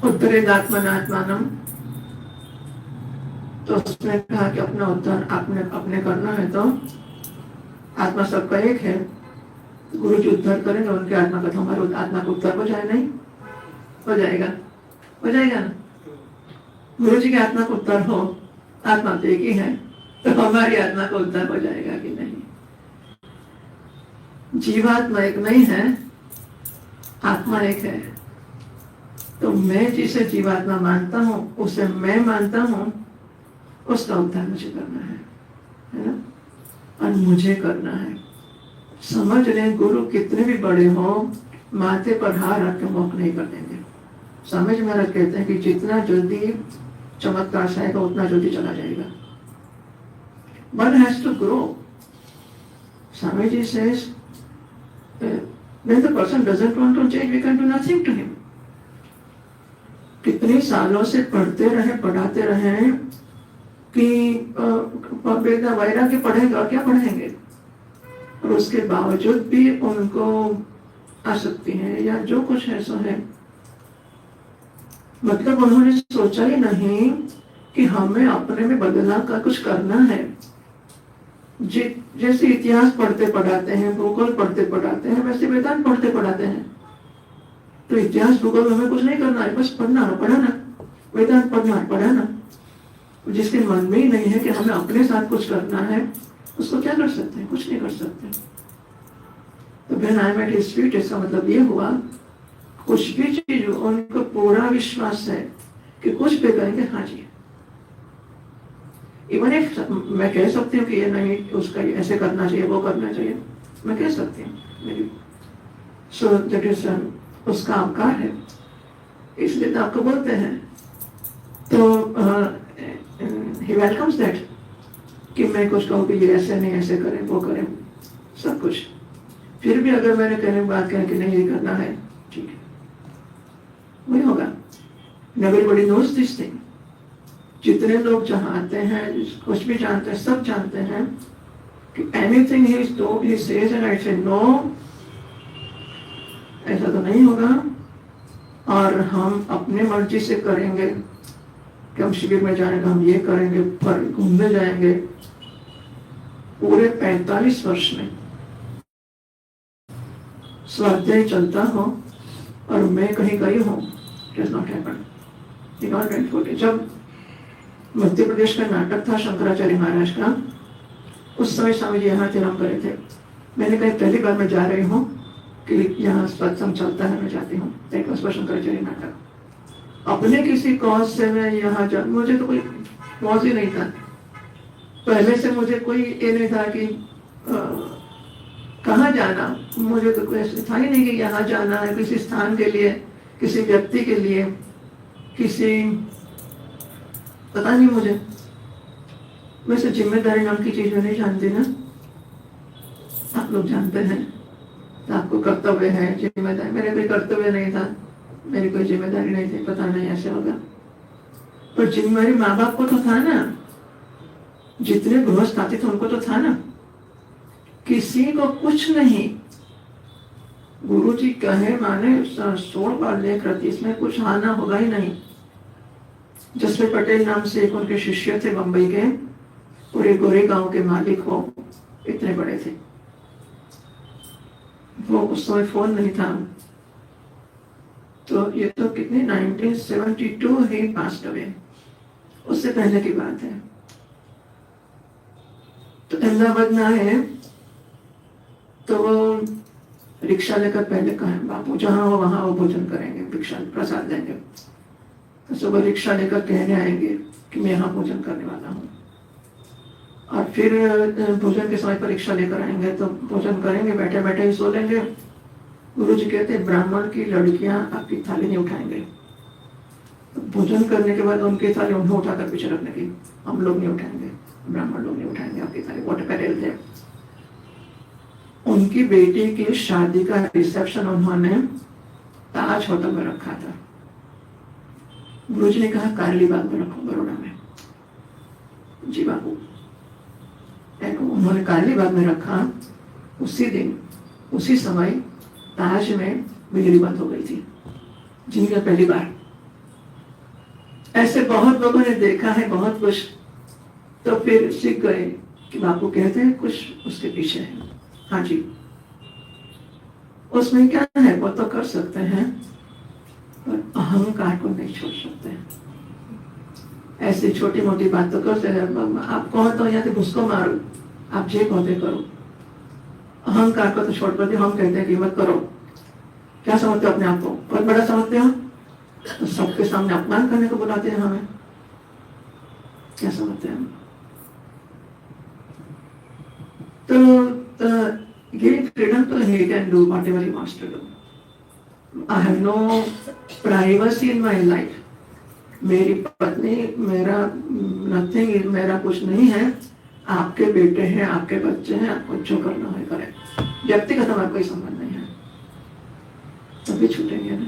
उद्धरेदात्मनात्मानम, तो उसने कहा कि अपना उद्धार आपने अपने करना है तो आत्मा सबका एक है, गुरु जी उद्धार करेंगे उनके आत्मा का, तो हमारे आत्मा का उद्धार हो जाए नहीं? हो जाएगा, हो जाएगा ना। गुरु जी की आत्मा का उद्धार हो, आत्मा तो एक ही है, तो हमारी आत्मा का उद्धार हो जाएगा कि नहीं? जीवात्मा एक नहीं है, आत्मा एक है। तो मैं जिसे जीवात्मा मानता हूँ, उसे मैं मानता हूँ, उसका उद्धार मुझे करना है ना? और मुझे करना है। समझ लें, गुरु कितने भी बड़े हो, माथे पर हाथ रख के वॉक नहीं कर देंगे। समझ में रख कहते हैं कि जितना जल्दी चमत्कार से आएगा उतना जल्दी चला जाएगा। One has to grow. Swamiji says, when the person doesn't want to change, we can do nothing to him. कितने सालों से पढ़ते रहे, पढ़ाते रहे कि बेटा वैराग्य पढ़ेगा, क्या पढ़ेंगे? और उसके बावजूद भी उनको आसक्ति है या जो कुछ है सो है। मतलब उन्होंने सोचा ही नहीं कि हमें अपने में बदलाव का कुछ करना है। जैसे इतिहास पढ़ते पढ़ाते हैं, भूगोल पढ़ते पढ़ाते हैं, वैसे वेदांत पढ़ते पढ़ाते हैं। तो इतिहास भूगोल हमें कुछ नहीं करना है, बस पढ़ना है, पढ़ाना, वेदांत पढ़ना है, पढ़ाना। जिसके मन में ही नहीं है कि हमें अपने साथ कुछ करना है, उसको क्या कर सकते हैं? कुछ नहीं कर सकते। तो बहन आई मेट हिज फीट, इसका मतलब ये हुआ कुछ भी चीज उनको पूरा विश्वास है कि कुछ भी कहेंगे हाँ जी। इवन इफ मैं कह सकती हूँ कि ये नहीं, उसका ऐसे करना चाहिए, वो करना चाहिए, मैं कह सकती हूँ। सो दैट इज उसका अवकार है, इसलिए तो आपको बोलते हैं। तो ही वेलकम्स दैट कि मैं कुछ कहूँ कि ये ऐसे नहीं, ऐसे करें, वो करें, सब कुछ। फिर भी अगर मैंने कहने की बात कहें कि नहीं ये करना है, ठीक है, वही होगा। Everybody knows this thing. जितने लोग चाहते हैं, कुछ भी जानते हैं, सब जानते हैं कि anything he told he says and I से नो, ऐसा तो नहीं होगा। और हम अपने मर्जी से करेंगे कि हम शिविर में जाएंगे, हम ये करेंगे, पर घूमने जाएंगे। पूरे 45 वर्ष में स्वाध्याय चलता हो और मैं कहीं गई हूँ, इट इज नॉट हैपेंड। जब मध्य प्रदेश का नाटक था शंकराचार्य महाराज का, उस समय स्वामी जी यहाँ तिरम करे थे। मैंने कहा पहली बार मैं जा रही हूँ कि यहाँ सत्संग चलता है, मैं जाती हूँ। शंकराचार्य नाटक अपने किसी कॉज से मैं यहाँ जा, मुझे तो कोई कॉज ही नहीं था। पहले से मुझे कोई ये नहीं था कि कहाँ जाना, मुझे तो कोई ऐसा था ही नहीं कि यहाँ जाना है किसी स्थान के लिए, किसी व्यक्ति के लिए, किसी पता नहीं मुझे। वैसे जिम्मेदारी नाम की चीज मैं नहीं जानती ना, आप लोग जानते हैं। तो आपको कर्तव्य है, जिम्मेदारी। मेरे कोई कर्तव्य नहीं था, मेरी कोई जिम्मेदारी नहीं थी, पता नहीं ऐसे होगा। पर जिम्मेदारी माँ बाप को तो था ना, जितने गृहस्थ आते थे उनको तो था ना। किसी को कुछ नहीं, गुरु जी कहे माने 16 बार लेख रखी, इसमें कुछ आना होगा ही नहीं। जसवीर पटेल नाम से एक उनके शिष्य थे बंबई के, पूरे गोरे गांव के मालिक हो, इतने बड़े थे वो। उस समय फोन नहीं था, तो ये तो कितने 1972 ही पास्ट अवे, उससे पहले की बात है। तो अहमदाबाद में आए तो वो रिक्शा लेकर पहले कहा बापू जहाँ हो वहां वो भोजन करेंगे, भिक्षा प्रसाद देंगे। तो सुबह रिक्शा लेकर कहने आएंगे कि मैं यहाँ भोजन करने वाला हूँ, और फिर भोजन के समय पर रिक्शा लेकर आएंगे तो भोजन करेंगे, बैठे बैठे ही सो लेंगे। गुरु जी कहते ब्राह्मण की लड़कियां आपकी थाली नहीं उठाएंगे। तो भोजन करने के बाद उनकी थाली उन्हें उठाकर पीछे रखने की, हम लोग नहीं उठाएंगे, ब्राह्मण लोग नहीं उठाएंगे आपकी थाली। वोट पैरेल थे। उनकी बेटी की शादी का रिसेप्शन उन्होंने ताज होटल में रखा था। गुरुजी ने कहा कारली बाग में रखो, बड़ौदा में। जी बाबू, उन्होंने कारली बाग में रखा। उसी दिन उसी समय ताज में बिजली बंद हो गई थी, जिनकी पहली बार ऐसे बहुत लोगों ने देखा है बहुत कुछ, तो फिर सीख गए कि बापू कहते हैं कुछ उसके पीछे है। हाँ जी, उसमें क्या है वो तो कर सकते हैं, पर अहंकार को नहीं छोड़ सकते। ऐसी छोटी मोटी बात तो कर सकते हैं, आप कौन तो यहाँ से घुसको मारो, आप जे कहते करो, अहंकार को तो छोड़ कर हम कहते हैं कि मत करो। क्या समझते हो अपने आप को, बहुत बड़ा समझते हो, तो सबके सामने अपमान करने को बुलाते हैं हमें, क्या समझते हैं। तो ये फ्रीडम तो he can do whatever he wants to do. I have no privacy in my life. मेरी पत्नी, मेरा नथिंग, मेरा कुछ नहीं है, आपके बेटे हैं, आपके बच्चे हैं, आपको जो करना है करें, व्यक्तिगत हमारा कोई संबंध नहीं है, तभी छूटेंगे ना।